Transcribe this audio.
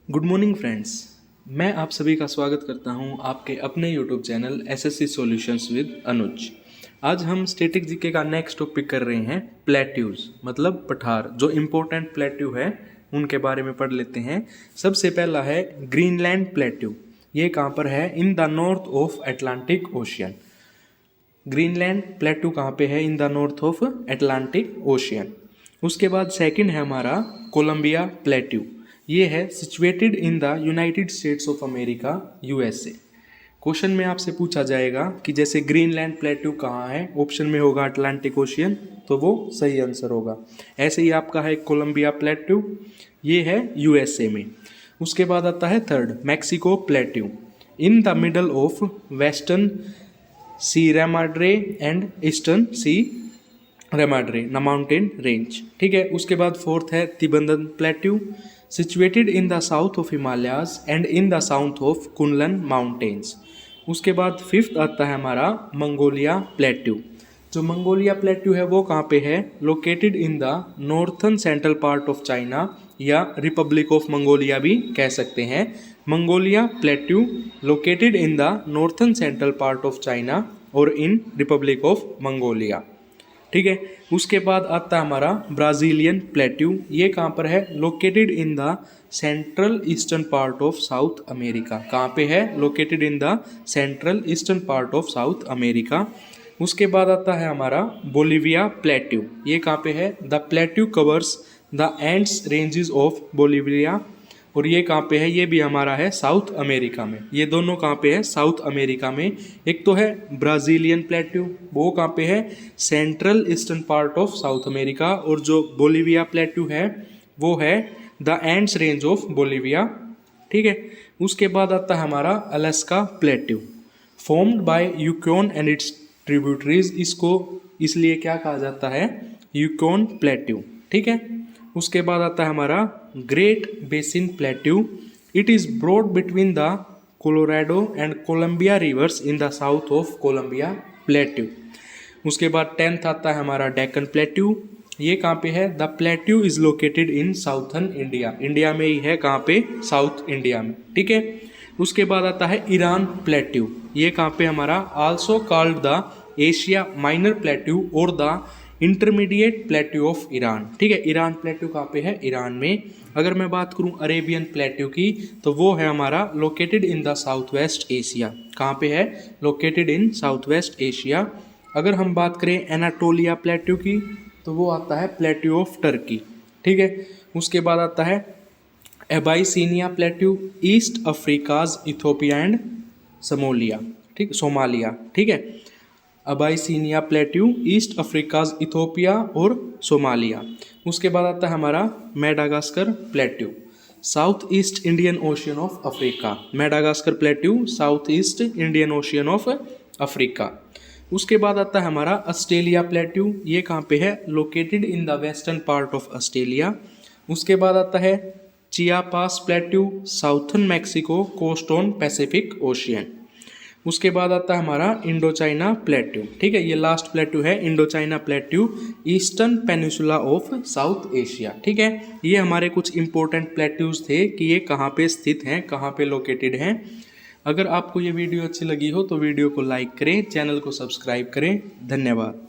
Good morning friends. मैं आप सभी का स्वागत करता हूं आपके अपने YouTube channel SSC solutions with Anuj. आज हम स्टैटिक जीके का नेक्स्ट टॉपिक कर रहे हैं प्लेट्यूज मतलब पठार। जो इम्पोर्टेंट प्लेट्यू है उनके बारे में पढ़ लेते हैं। सबसे पहला है ग्रीनलैंड प्लेट्यू। ये कहाँ पर है? In the north of Atlantic ocean. Greenland plateau कहाँ पे है? In the north of Atlantic ocean. उसके बाद सेकंड है हमारा कोलंबिया प्लेट्यू। ये है situated in the United states of America USA. Question में आपसे पूछा जाएगा कि जैसे ग्रीनलैंड प्लेट्यू कहाँ है, ऑप्शन में होगा अटलांटिक ओशियन, तो वो सही आंसर होगा। ऐसे ही आपका है कोलंबिया प्लेट्यू, ये है यूएसए में। उसके बाद आता है third Mexico plateau. In the middle of western Sierra Madre and eastern Sierra Madre न माउंटेन रेंज। ठीक है। उसके बाद फोर्थ है Tibetan plateau, situated in the south of Himalayas and in the south of Kunlun mountains. उसके बाद fifth आता है हमारा मंगोलिया प्लेट्यू। जो मंगोलिया प्लेट्यू है वो कहाँ पे है? Located in the northern central part of China या रिपब्लिक ऑफ मंगोलिया भी कह सकते हैं। Mongolia plateau located in the northern central part of China और इन रिपब्लिक ऑफ मंगोलिया। ठीक है। उसके बाद आता है हमारा ब्राज़ीलियन प्लेट्यू। ये कहाँ पर है? Located in the central eastern part of South America. कहाँ पे है? Located in the central eastern part of South America. उसके बाद आता है हमारा बोलिविया प्लेट्यू। ये कहाँ पे है? The plateau covers the ends ranges of Bolivia. और ये कहाँ पे है? ये भी हमारा है साउथ अमेरिका में। ये दोनों कहाँ पे है? साउथ अमेरिका में। एक तो है ब्राज़ीलियन प्लेट्यू, वो कहाँ पे है? Central eastern part of South America. और जो बोलिविया प्लेट्यू है वो है the Andes range of Bolivia. ठीक है। उसके बाद आता है हमारा Alaska plateau, formed by Yukon and its tributaries. इसको इसलिए क्या कहा जाता है? Yukon plateau. ठीक है। उसके बाद आता है हमारा great basin plateau. It is broad between the Colorado and Columbia rivers in the south of Columbia plateau. उसके बाद टेंथ आता है हमारा डेक्कन प्लेट्यू। ये कहाँ पे है? The plateau is located in southern India. India में ही है। कहाँ पे? साउथ इंडिया में। ठीक है। उसके बाद आता है ईरान प्लेट्यू। ये कहाँ पे हमारा? Also called the Asia minor plateau और the intermediate plateau of Iran. ठीक है। ईरान प्लेट्यू कहाँ पे है? ईरान में। अगर मैं बात करूँ अरेबियन प्लेट्यू की, तो वो है हमारा located in the south west Asia. कहाँ पे है? लोकेटेड इन साउथ वेस्ट एशिया। अगर हम बात करें एनाटोलिया प्लेट्यू की, तो वो आता है प्लेट्यू ऑफ टर्की। ठीक है। उसके बाद आता है Abyssinia plateau, east Africa's Ethiopia and Somalia. ठीक, सोमालिया। ठीक है। Abyssinia plateau, east Africa's Ethiopia और सोमालिया। उसके बाद आता है हमारा Madagascar plateau, south east Indian ocean of Africa. Madagascar plateau south east Indian ocean of Africa. उसके बाद आता है हमारा ऑस्ट्रेलिया प्लेट्यू। ये कहाँ पे है? Located in the western part of Australia. उसके बाद आता है Chiapas plateau, southern Mexico, coast on Pacific Ocean. उसके बाद आता है हमारा इंडो चाइना प्लेट्यू। ठीक है। ये लास्ट प्लेट्यू है Indo China plateau, eastern peninsula of south Asia. ठीक है। ये हमारे कुछ इंपॉर्टेंट प्लेट्यूज थे कि ये कहाँ पे स्थित हैं, कहाँ पे लोकेटेड हैं। अगर आपको ये वीडियो अच्छी लगी हो तो वीडियो को लाइक करें, चैनल को सब्सक्राइब करें। धन्यवाद।